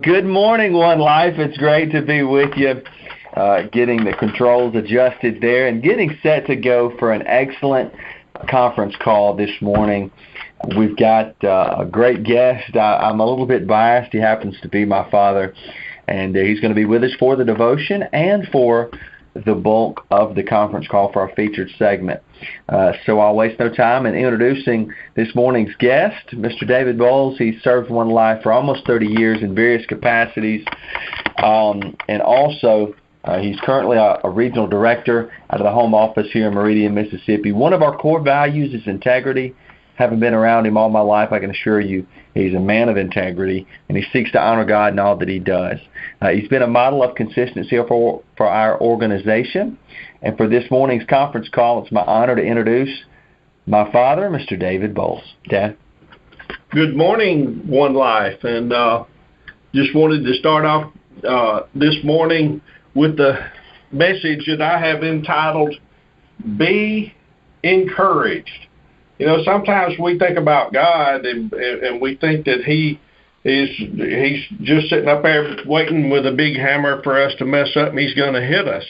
Good morning, One Life. It's great to be with you, getting the controls adjusted there and getting set to go for an excellent conference call this morning. We've got a great guest. I'm a little bit biased. He happens to be my father, and he's going to be with us for the devotion and for the bulk of the conference call for our featured segment. So I'll waste no time in introducing this morning's guest, Mr. David Boles. He's served One Life for almost 30 years in various capacities, and also he's currently a regional director out of the home office here in Meridian, Mississippi. One of our core values is integrity. Having been around him all my life, I can assure you he's a man of integrity, and he seeks to honor God in all that he does. He's been a model of consistency for our organization. And for this morning's conference call, it's my honor to introduce my father, Mr. David Boles. Dad? Good morning, One Life. And just wanted to start off this morning with the message that I have entitled, Be Encouraged. You know, sometimes we think about God and we think that he's just sitting up there waiting with a big hammer for us to mess up and he's going to hit us.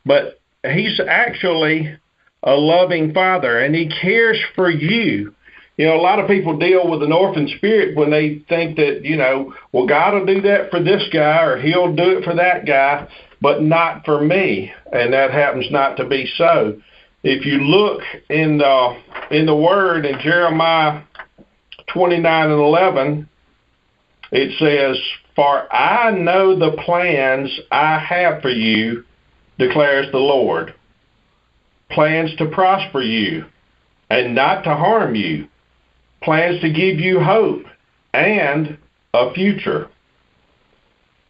But he's actually a loving father, and he cares for you. You know, a lot of people deal with an orphan spirit when they think that, you know, well, God will do that for this guy or he'll do it for that guy, but not for me. And that happens not to be so. If you look in the Word in Jeremiah 29:11, it says, For I know the plans I have for you, declares the Lord. Plans to prosper you and not to harm you. Plans to give you hope and a future.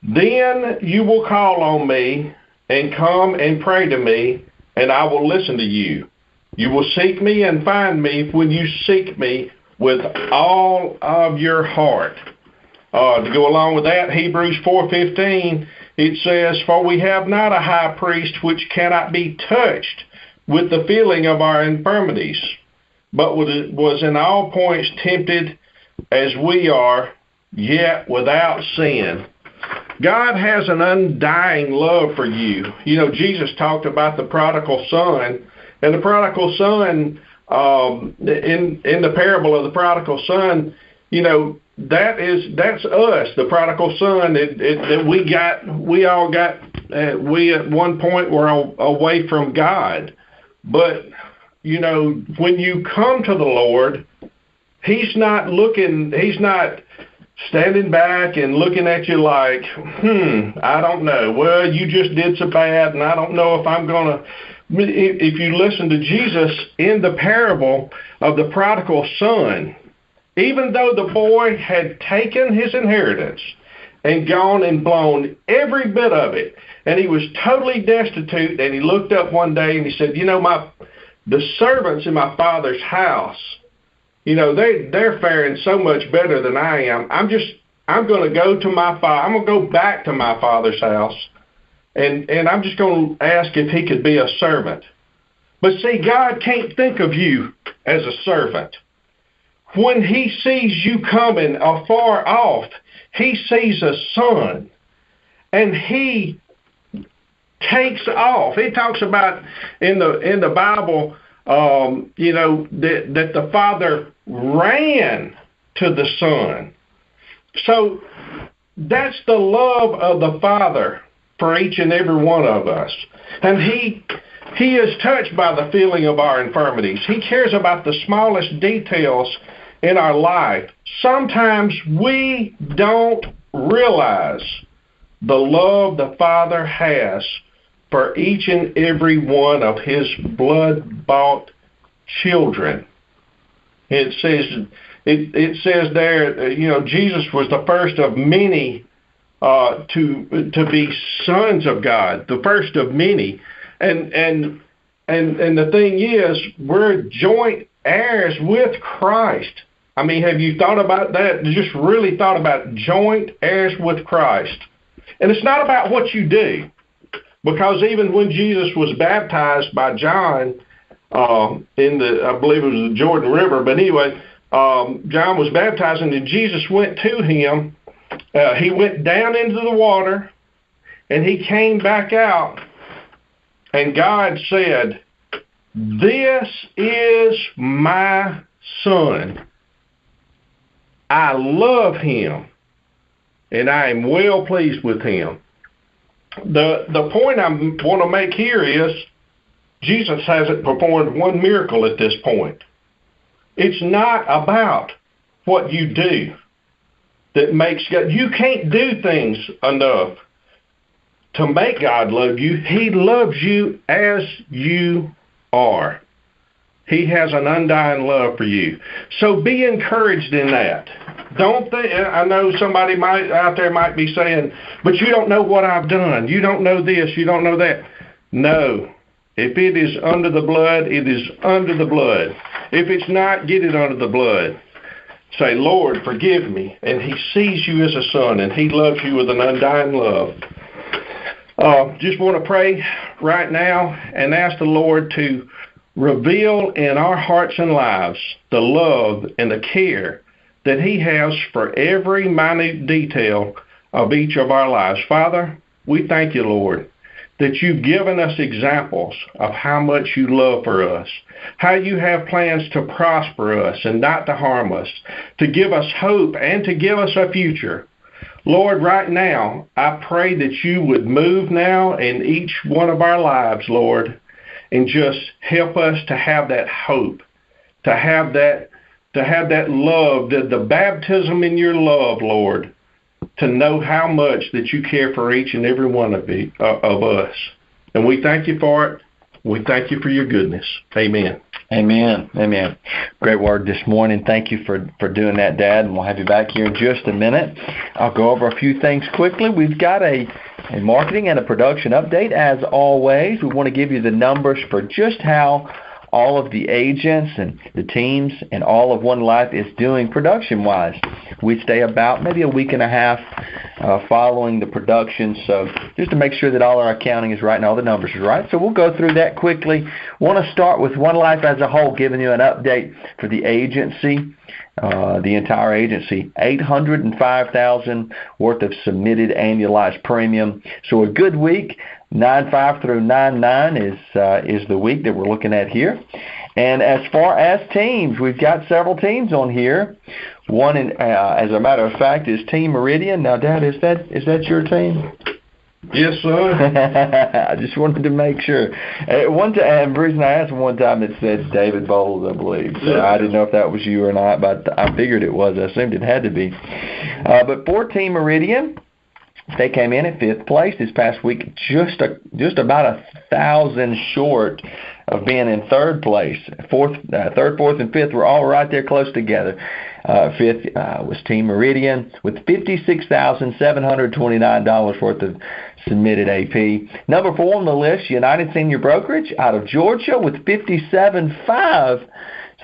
Then you will call on me and come and pray to me, and I will listen to you. You will seek me and find me when you seek me with all of your heart. To go along with that, Hebrews 4:15, it says, For we have not a high priest which cannot be touched with the feeling of our infirmities, but was in all points tempted as we are, yet without sin. God has an undying love for you. You know, Jesus talked about the prodigal son, and the prodigal son, in the parable of the prodigal son, you know, that's us, the prodigal son that we all got, we at one point were away from God. But, you know, when you come to the Lord, he's not standing back and looking at you like, I don't know. Well, you just did so bad, and I don't know if I'm going to. If you listen to Jesus in the parable of the prodigal son, even though the boy had taken his inheritance and gone and blown every bit of it, and he was totally destitute, and he looked up one day and he said, you know, the servants in my father's house, you know, they're faring so much better than I am. I'm going to go to my father. I'm going to go back to my father's house, and I'm just going to ask if he could be a servant. But see, God can't think of you as a servant. When he sees you coming afar off, he sees a son, and he takes off. It talks about in the Bible, you know, that the Father ran to the Son. So that's the love of the Father for each and every one of us. And he is touched by the feeling of our infirmities. He cares about the smallest details in our life. Sometimes we don't realize the love the Father has for each and every one of his blood-bought children. It says there, you know, Jesus was the first of many to be sons of God, the first of many. And the thing is, we're joint heirs with Christ. I mean, have you thought about that? Just really thought about joint heirs with Christ. And it's not about what you do. Because even when Jesus was baptized by John I believe it was the Jordan River, but anyway, John was baptizing and Jesus went to him He went down into the water, and he came back out, and God said, "This is my son. I love him, and I am well pleased with him." The point I want to make here is Jesus hasn't performed one miracle at this point. It's not about what you do that makes God. You can't do things enough to make God love you. He loves you as you are. He has an undying love for you. So be encouraged in that. Don't think. I know somebody out there might be saying, "But you don't know what I've done. You don't know this. You don't know that." No. If it is under the blood, it is under the blood. If it's not, get it under the blood. Say, "Lord, forgive me." And he sees you as a son, and he loves you with an undying love. Just want to pray right now and ask the Lord to reveal in our hearts and lives the love and the care that he has for every minute detail of each of our lives. Father, we thank you, Lord, that you've given us examples of how much you love for us, how you have plans to prosper us and not to harm us, to give us hope and to give us a future. Lord, right now, I pray that you would move now in each one of our lives, Lord, and just help us to have that hope, to have that love, the baptism in your love, Lord, to know how much that you care for each and every one of us. And we thank you for it. We thank you for your goodness. Amen. Amen. Amen. Great word this morning. Thank you for doing that, Dad, and we'll have you back here in just a minute. I'll go over a few things quickly. We've got a marketing and a production update. As always, we want to give you the numbers for just how all of the agents and the teams and all of One Life is doing production-wise. We stay about maybe a week and a half following the production, so just to make sure that all our accounting is right and all the numbers are right. So we'll go through that quickly. Want to start with One Life as a whole, giving you an update for the agency, the entire agency. $805,000 worth of submitted annualized premium. So a good week. 9/5 through 9/9 is the week that we're looking at here. And as far as teams, we've got several teams on here. One, as a matter of fact, is Team Meridian. Now, Dad, is that your team? Yes, sir. I just wanted to make sure. One time, and the reason I asked one time, it said David Boles, I believe. So I didn't know if that was you or not, but I figured it was. I assumed it had to be. But for Team Meridian, they came in at 5th place this past week, just about 1,000 short of being in 3rd place. 3rd, 4th, and 5th were all right there close together. 5th was Team Meridian with $56,729 worth of submitted AP. Number 4 on the list, United Senior Brokerage out of Georgia with $57,500.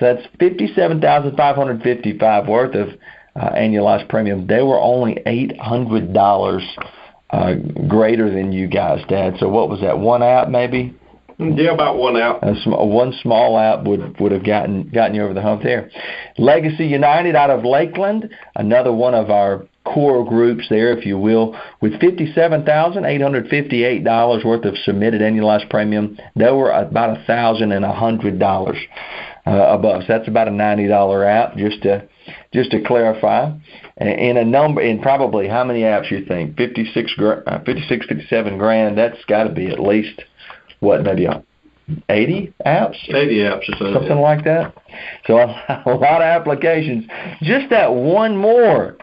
So that's $57,555 worth of annualized premium. They were only $800 greater than you guys, Dad. So what was that? One app, maybe? Yeah, about one app. One small app would have gotten you over the hump there. Legacy United out of Lakeland, another one of our core groups there, if you will, with $57,858 worth of submitted annualized premium. They were about $1,100 above. So that's about a $90 app, just to clarify. In probably how many apps you think? 57 grand. That's got to be at least what, maybe 80 apps? 80 apps or something like that. So a lot of applications. Just that one more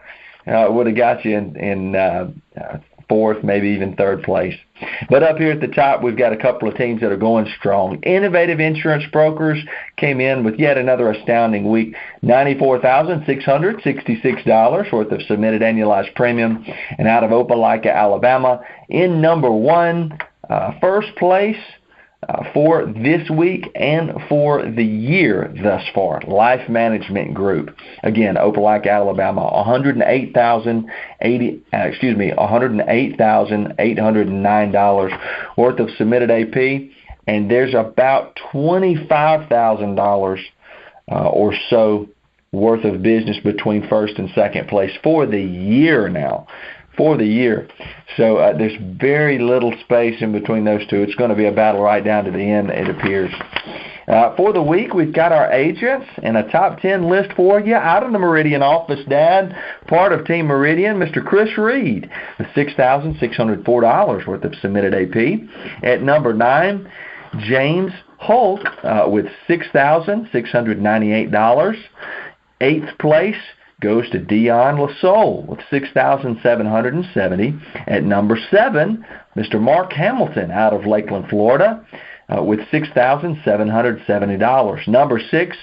would have got you in 4th, maybe even 3rd place. But up here at the top, we've got a couple of teams that are going strong. Innovative Insurance Brokers came in with yet another astounding week. $94,666 worth of submitted annualized premium. And out of Opelika, Alabama, in number 1, 1st place for this week and for the year thus far. Life Management Group. Again, Opelika, Alabama, $108,809 worth of submitted AP, and there's about $25,000 or so worth of business between first and second place for the year now. For the year. So there's very little space in between those two. It's going to be a battle right down to the end, it appears. For the week, we've got our agents and a top 10 list for you. Out of the Meridian office, Dad, part of Team Meridian, Mr. Chris Reed, with $6,604 worth of submitted AP. At number 9, James Hulk with $6,698. 8th place goes to Dion Lasole with $6,770. At number 7, Mr. Mark Hamilton out of Lakeland, Florida, with $6,770. Number 6,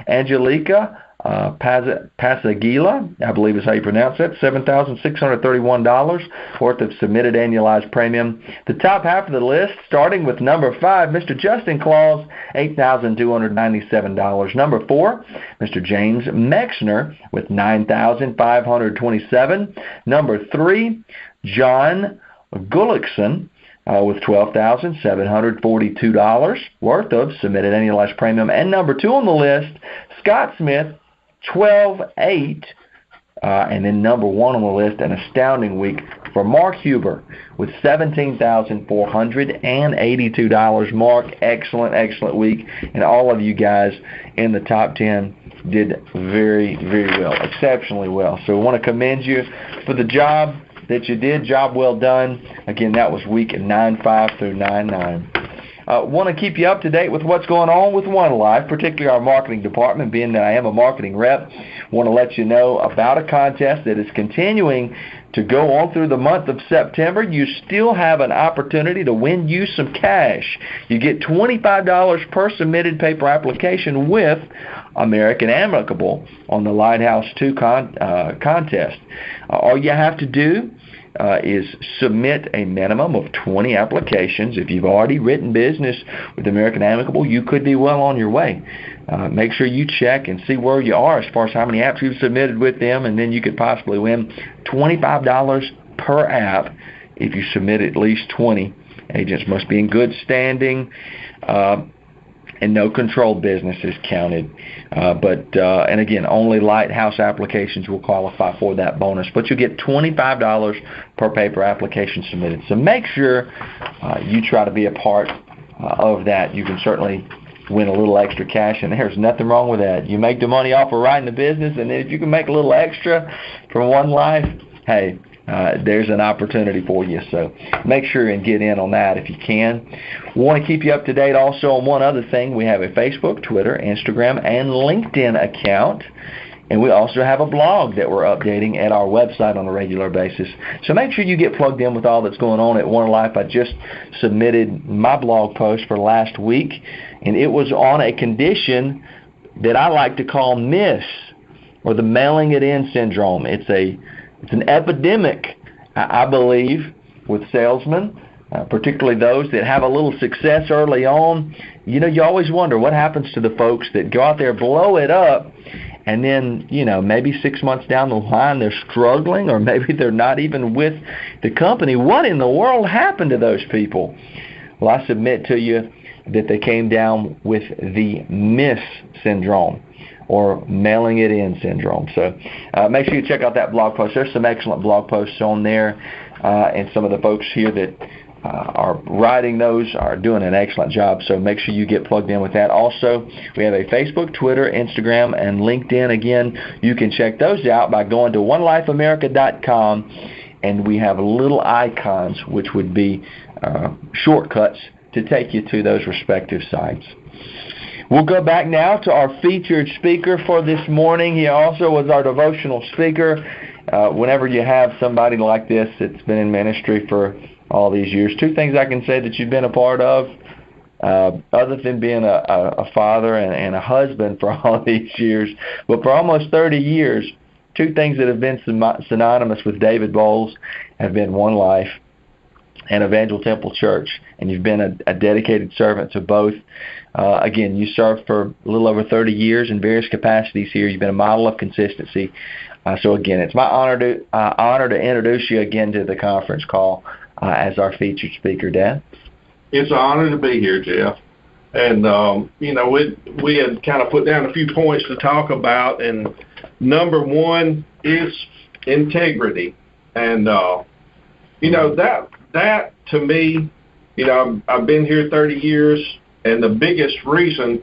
Angelica Pasagila, I believe is how you pronounce that, $7,631 worth of submitted annualized premium. The top half of the list, starting with number 5, Mr. Justin Claus, $8,297. Number 4, Mr. James Mexner with $9,527. Number 3, John Gullickson with $12,742 worth of submitted annualized premium. And number 2 on the list, Scott Smith, $12,800. And then number 1 on the list, an astounding week for Mark Huber with $17,482. Mark, excellent week. And all of you guys in the top 10 did very, very well, exceptionally well. So we want to commend you for the job that you did. Job well done. Again, that was week 9-5 through 9-9. Want to keep you up to date with what's going on with One Life, particularly our marketing department, being that I am a marketing rep. Want to let you know about a contest that is continuing to go on through the month of September. You still have an opportunity to win you some cash. You get $25 per submitted paper application with American Amicable on the Lighthouse 2 contest. All you have to do is submit a minimum of 20 applications. If you've already written business with American Amicable, you could be well on your way. Make sure you check and see where you are as far as how many apps you've submitted with them, and then you could possibly win $25 per app if you submit at least 20. Agents must be in good standing, and no controlled business is counted. And again, only Lighthouse applications will qualify for that bonus. But you get $25 per paper application submitted. So make sure you try to be a part of that. You can certainly win a little extra cash, and there's nothing wrong with that. You make the money off of writing the business, and then if you can make a little extra from One Life, hey, there's an opportunity for you. So make sure and get in on that if you can. We want to keep you up to date also on one other thing. We have a Facebook, Twitter, Instagram, and LinkedIn account. And we also have a blog that we're updating at our website on a regular basis. So make sure you get plugged in with all that's going on at One Life. I just submitted my blog post for last week, and it was on a condition that I like to call MIS, or the mailing it in syndrome. It's an epidemic, I believe, with salesmen, particularly those that have a little success early on. You know, you always wonder what happens to the folks that go out there, blow it up, and then, maybe 6 months down the line they're struggling, or maybe they're not even with the company. What in the world happened to those people? Well, I submit to you that they came down with the MIS syndrome, or mailing it in syndrome. So make sure you check out that blog post. There's some excellent blog posts on there, and some of the folks here that are writing those are doing an excellent job. So make sure you get plugged in with that. Also, we have a Facebook, Twitter, Instagram, and LinkedIn. Again, you can check those out by going to onelifeamerica.com, and we have little icons, which would be shortcuts to take you to those respective sites. We'll go back now to our featured speaker for this morning. He also was our devotional speaker. Whenever you have somebody like this that's been in ministry for all these years, 2 things I can say that you've been a part of, other than being a father and a husband for all these years, but for almost 30 years, 2 things that have been synonymous with David Boles have been One Life and Evangel Temple Church, and you've been a dedicated servant to both. Again, you served for a little over 30 years in various capacities here. You've been a model of consistency. So again, it's my honor to introduce you again to the conference call as our featured speaker, Dad. It's an honor to be here, Jeff. And we had kind of put down a few points to talk about, and number one is integrity. And that to me, I've been here 30 years, and the biggest reason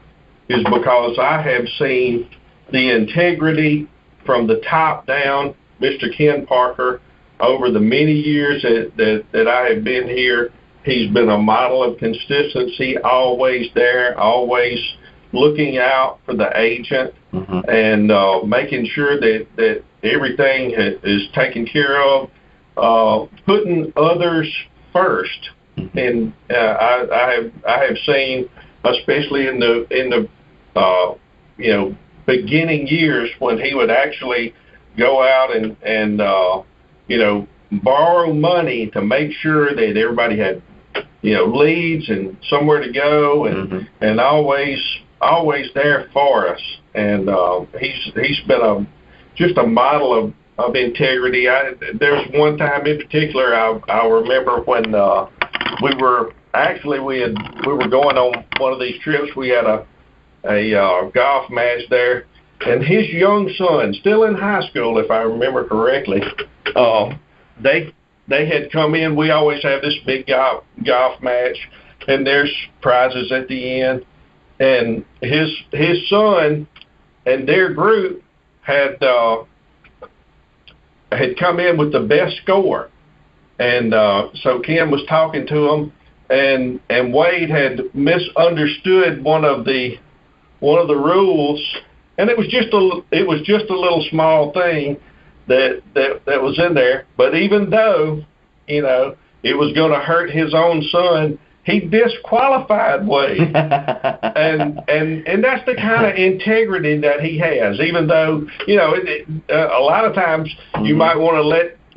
is because I have seen the integrity from the top down, Mr. Ken Parker, over the many years that I have been here. He's been a model of consistency, always there, always looking out for the agent, and making sure that everything is taken care of, putting others first. And I have seen, especially in the beginning years, when he would actually go out and borrow money to make sure that everybody had leads and somewhere to go, and always there for us. And he's been just a model of integrity. There's one time in particular I remember when we were going on one of these trips. We had a golf match there, and his young son, still in high school if I remember correctly, they had come in. We always have this big golf match, and there's prizes at the end. And his son and their group had come in with the best score. And so Ken was talking to him, and Wade had misunderstood one of the rules, and it was just a little small thing that was in there. But even though it was going to hurt his own son, he disqualified Wade. and that's the kind of integrity that he has. Even though a lot of times you might want to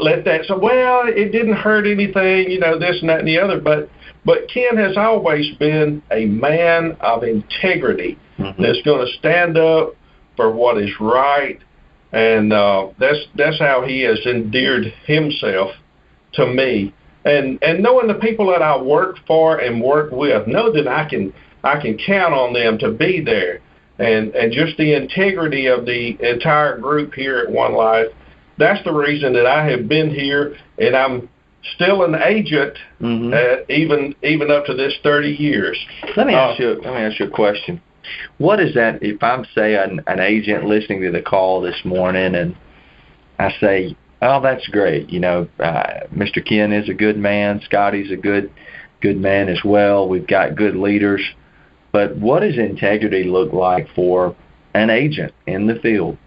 let that say, well, it didn't hurt anything, this and that and the other. But Ken has always been a man of integrity that's going to stand up for what is right. And that's how he has endeared himself to me. And knowing the people that I work for and work with, know that I can count on them to be there. And just the integrity of the entire group here at One Life, that's the reason that I have been here, and I'm still an agent, even up to this 30 years. Let me ask you a question. What is that, if I'm, say, an agent listening to the call this morning, and I say, oh, that's great, Mr. Ken is a good man, Scotty's a good man as well, we've got good leaders, but what does integrity look like for an agent in the field?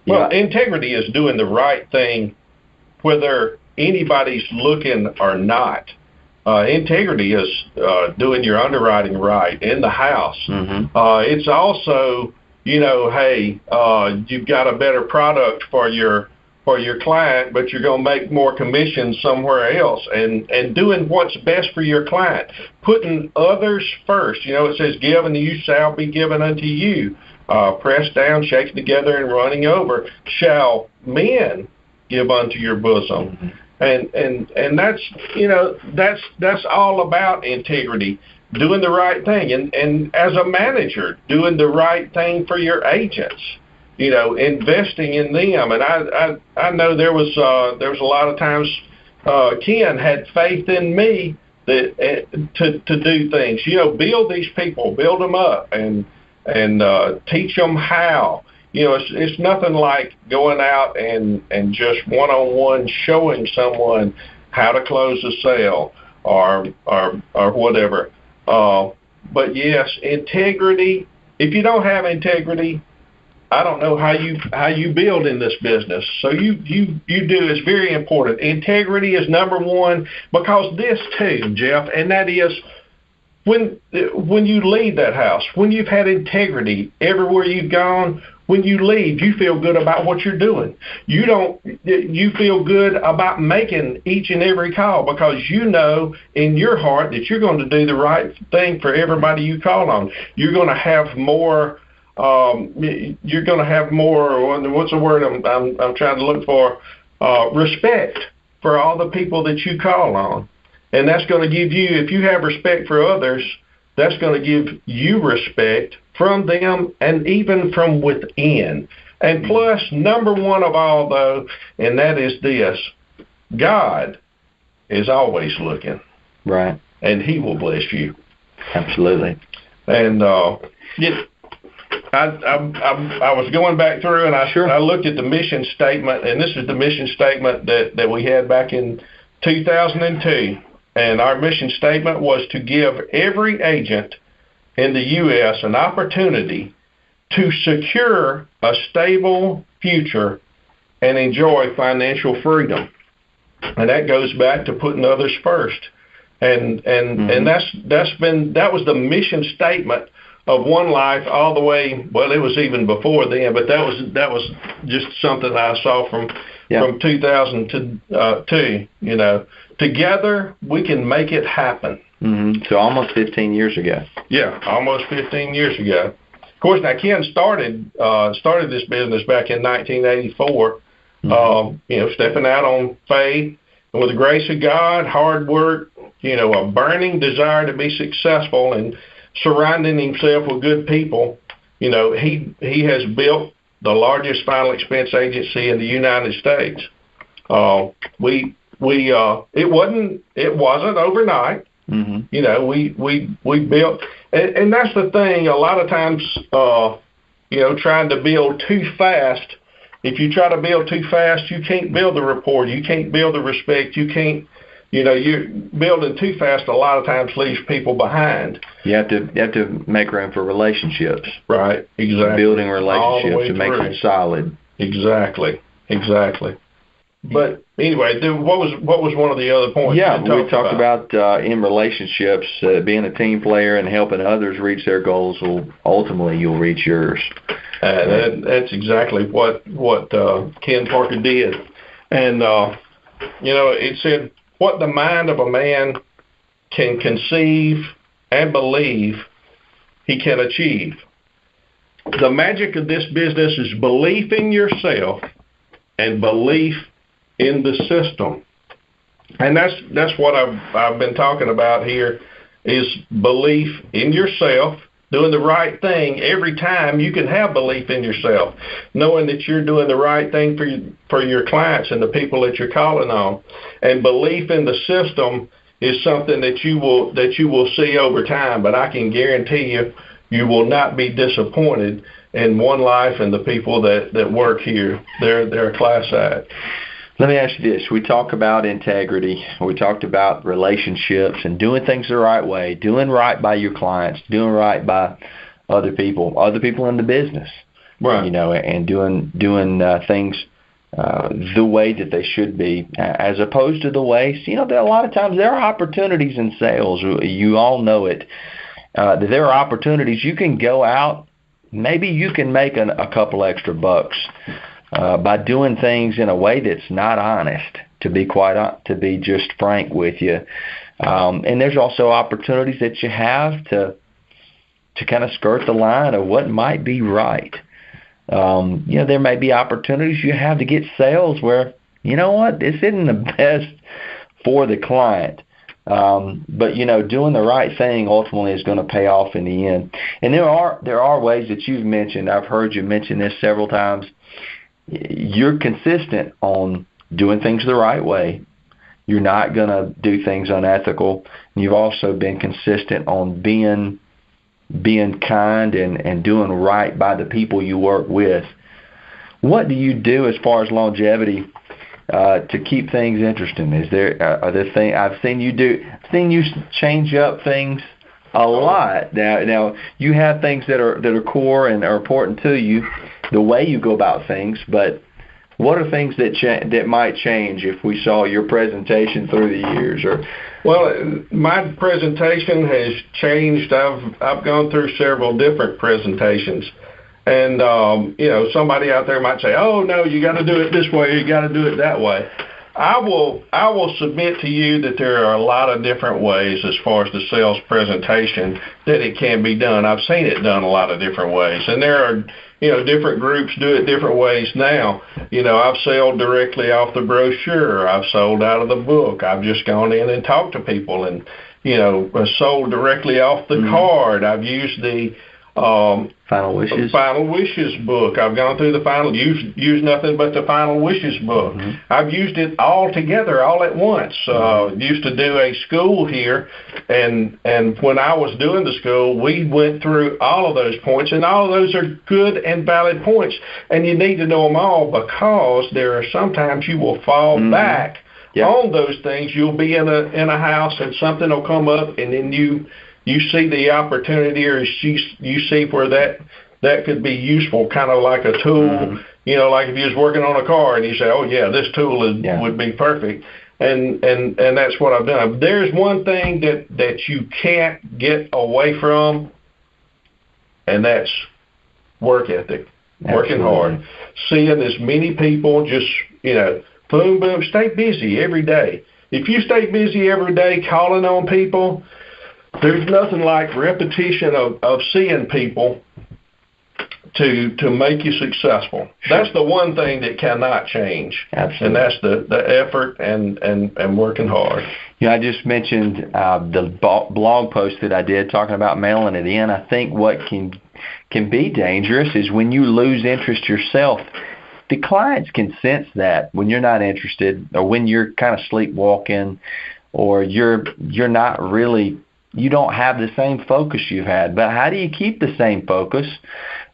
Well, integrity is doing the right thing whether anybody's looking or not. Integrity is doing your underwriting right in the house. It's also, hey, you've got a better product for your client, but you're going to make more commission somewhere else, and doing what's best for your client, putting others first. It says, give and you shall be given unto you. Pressed down, shaken together, and running over, shall men give unto your bosom. And that's all about integrity, doing the right thing, and as a manager, doing the right thing for your agents, investing in them. And I know there was a lot of times Ken had faith in me that to do things, build these people, build them up, and teach them how. It's nothing like going out and just one-on-one showing someone how to close a sale or whatever. But yes, integrity. If you don't have integrity, I don't know how you build in this business. So you do. It's very important. Integrity is number one, because this too, Jeff, and that is, when you leave that house, when you've had integrity everywhere you've gone, when you leave, you feel good about what you're doing. You feel good about making each and every call, because you know in your heart that you're going to do the right thing for everybody you call on. You're going to have more. What's the word I'm trying to look for? Respect for all the people that you call on. And that's going to give you, if you have respect for others, that's going to give you respect from them and even from within. And plus, number one of all, though, and that is this: God is always looking. Right. And He will bless you. Absolutely. And I was going back through, and I looked at the mission statement, and this is the mission statement that we had back in 2002. And our mission statement was to give every agent in the U.S. an opportunity to secure a stable future and enjoy financial freedom. And that goes back to putting others first. And that was the mission statement of One Life all the way. Well, it was even before then, but that was just something I saw from 2002. You know, together we can make it happen. Mm-hmm. So almost 15 years ago. Yeah, almost 15 years ago. Of course, now Ken started this business back in 1984. Mm-hmm. You know, stepping out on faith and with the grace of God, hard work. You know, a burning desire to be successful and surrounding himself with good people. You know, he has built the largest final expense agency in the United States. It wasn't overnight. Mm-hmm. You know, we built, and that's the thing. A lot of times, you know, trying to build too fast. If you try to build too fast, you can't build the rapport. You can't build the respect. You can't. You know, you're building too fast a lot of times leaves people behind. You have to make room for relationships. Right, exactly. Building relationships and making it solid. Exactly. But anyway, what was one of the other points? Yeah, we talked about in relationships, being a team player and helping others reach their goals. Ultimately, you'll reach yours. That's exactly what Ken Parker did. And you know, it said, what the mind of a man can conceive and believe, he can achieve. The magic of this business is belief in yourself and belief in the system. And that's what I've been talking about here, is belief in yourself, doing the right thing every time. You can have belief in yourself, knowing that you're doing the right thing for your clients and the people that you're calling on. And belief in the system is something that you will see over time. But I can guarantee you will not be disappointed in One Life and the people that work here. They're a class act. Let me ask you this. We talk about integrity. We talked about relationships and doing things the right way, doing right by your clients, doing right by other people in the business. Right. You know, and doing things the way that they should be, as opposed to the way, you know, a lot of times there are opportunities in sales. You all know it. That there are opportunities. You can go out, maybe you can make a couple extra bucks by doing things in a way that's not honest, to be just frank with you. And there's also opportunities that you have to kind of skirt the line of what might be right. You know, there may be opportunities you have to get sales where, you know what, this isn't the best for the client. But, you know, doing the right thing ultimately is going to pay off in the end. And there are ways that you've mentioned. I've heard you mention this several times. You're consistent on doing things the right way. You're not going to do things unethical. And you've also been consistent on being kind and doing right by the people you work with. What do you do as far as longevity to keep things interesting? Is there are there things I've seen you change up things a lot. Now you have things that are core and are important to you, the way you go about things, but what are things that might change if we saw your presentation through the years? Or well, my presentation has changed. I've gone through several different presentations, and you know, somebody out there might say, "Oh no, you got to do it this way, you got to do it that way." I will submit to you that there are a lot of different ways as far as the sales presentation that it can be done. I've seen it done a lot of different ways, and there are different groups do it different ways now. I've sold directly off the brochure. I've sold out of the book. I've just gone in and talked to people and sold directly off the card. I've used the Final Wishes book. I've gone through the used nothing but the Final Wishes book. I've used it all together, all at once. Used to do a school here, and when I was doing the school, we went through all of those points, and all of those are good and valid points, and you need to know them all, because there are sometimes you will fall back on those things. You'll be in a house and something will come up, and then you see the opportunity, or you see where that could be useful, kind of like a tool. Like if you was working on a car and you say, oh yeah, this tool would be perfect. And that's what I've done. There's one thing that you can't get away from, and that's work ethic. Absolutely. Working hard. Seeing as many people just, boom, boom, stay busy every day. If you stay busy every day calling on people, there's nothing like repetition of seeing people to make you successful. Sure. That's the one thing that cannot change. Absolutely. And that's the effort and working hard. I just mentioned the blog post that I did talking about mailing it in. I think what can be dangerous is when you lose interest yourself. The clients can sense that when you're not interested, or when you're kind of sleepwalking, or you're not really, you don't have the same focus you've had. But how do you keep the same focus?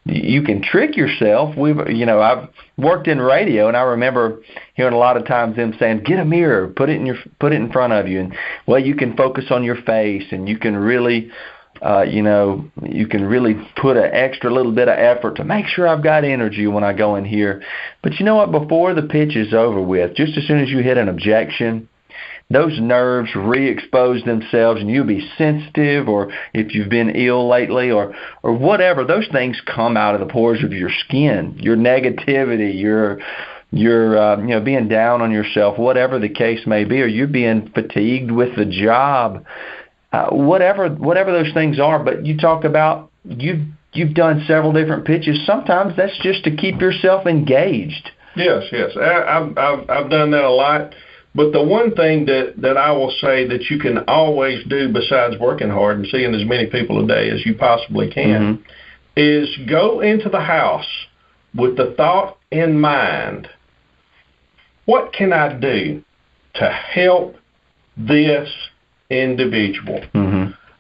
You can trick yourself. I've worked in radio, and I remember hearing a lot of times them saying, "Get a mirror, put it in front of you," and you can focus on your face, and you can really, you can really put an extra little bit of effort to make sure I've got energy when I go in here. But you know what? Before the pitch is over with, just as soon as you hit an objection, those nerves re-expose themselves, and you'll be sensitive, or if you've been ill lately, or whatever, those things come out of the pores of your skin. Your negativity, your being down on yourself, whatever the case may be, or you're being fatigued with the job, whatever those things are. But you talk about you've done several different pitches. Sometimes that's just to keep yourself engaged. Yes. I've done that a lot. But the one thing that I will say that you can always do besides working hard and seeing as many people a day as you possibly can is go into the house with the thought in mind, what can I do to help this individual?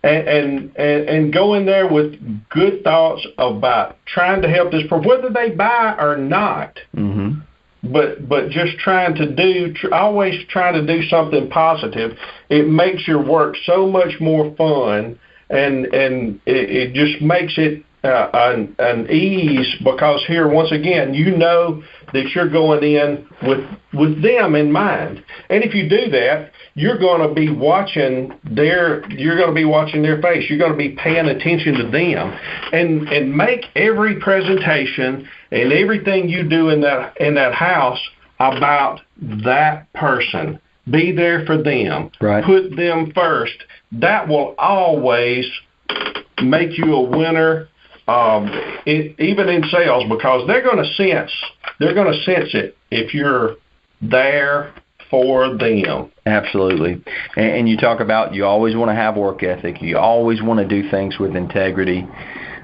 And go in there with good thoughts about trying to help this person, whether they buy or not. But just always trying to do something positive. It makes your work so much more fun, and it just makes it an ease, because here, once again, that you're going in with them in mind. And if you do that, you're going to be watching their face. You're going to be paying attention to them, and make every presentation and everything you do in that house about that person. Be there for them. Right. Put them first. That will always make you a winner, even in sales, because they're going to sense it if you're there for them. Absolutely. And you talk about you always want to have work ethic. You always want to do things with integrity.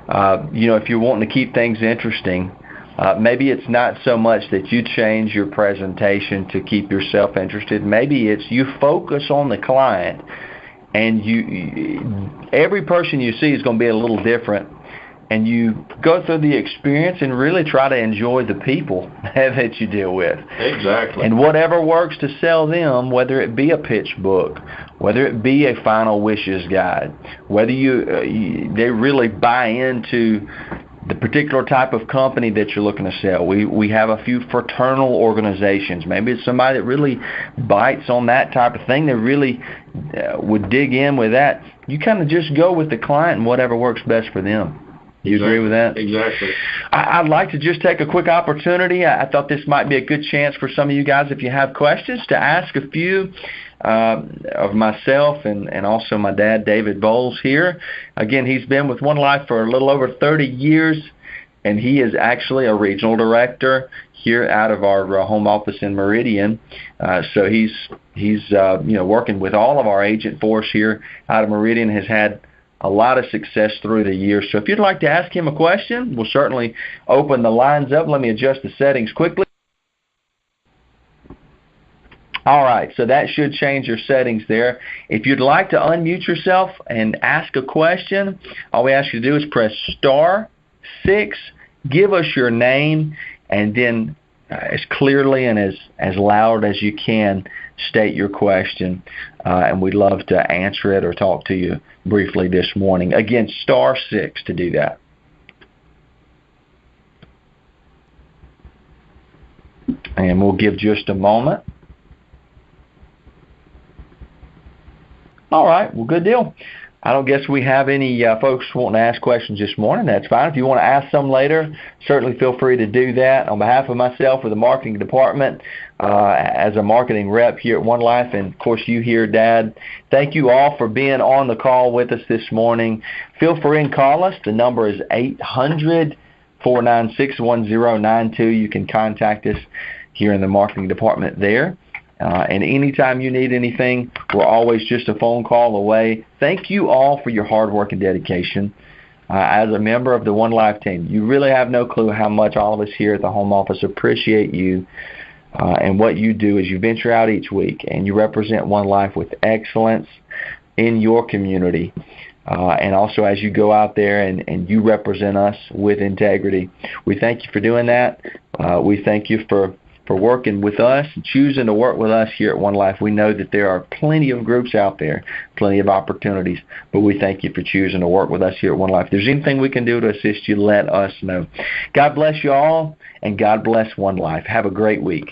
If you're wanting to keep things interesting, maybe it's not so much that you change your presentation to keep yourself interested. Maybe it's you focus on the client, and every person you see is going to be a little different, and you go through the experience and really try to enjoy the people that you deal with. Exactly. And whatever works to sell them, whether it be a pitch book, whether it be a Final Wishes guide, whether they really buy into the particular type of company that you're looking to sell. We have a few fraternal organizations. Maybe it's somebody that really bites on that type of thing. They really would dig in with that. You kind of just go with the client and whatever works best for them. You agree with that? Exactly. I'd like to just take a quick opportunity. I thought this might be a good chance for some of you guys, if you have questions, to ask a few of myself and also my dad, David Boles, here. Again, he's been with One Life for a little over 30 years, and he is actually a regional director here out of our home office in Meridian. So he's working with all of our agent force here out of Meridian, has had a lot of success through the years. So if you'd like to ask him a question, we'll certainly open the lines up. Let me adjust the settings quickly. All right, so that should change your settings there. If you'd like to unmute yourself and ask a question, all we ask you to do is press *6, give us your name, and then as clearly and as loud as you can state your question, and we'd love to answer it or talk to you briefly this morning. Again, *6 to do that. And we'll give just a moment. All right, well, good deal. I don't guess we have any folks wanting to ask questions this morning. That's fine. If you want to ask some later, certainly feel free to do that. On behalf of myself or the marketing department, as a marketing rep here at One Life, and of course you here, Dad, thank you all for being on the call with us this morning. Feel free and call us. The number is 800-496-1092. You can contact us here in the marketing department there. And anytime you need anything, we're always just a phone call away. Thank you all for your hard work and dedication. As a member of the One Life team, you really have no clue how much all of us here at the home office appreciate you and what you do as you venture out each week and you represent One Life with excellence in your community. And also as you go out there and you represent us with integrity. We thank you for doing that. We thank you for working with us, choosing to work with us here at One Life. We know that there are plenty of groups out there, plenty of opportunities, but we thank you for choosing to work with us here at One Life. If there's anything we can do to assist you, let us know. God bless you all, and God bless One Life. Have a great week.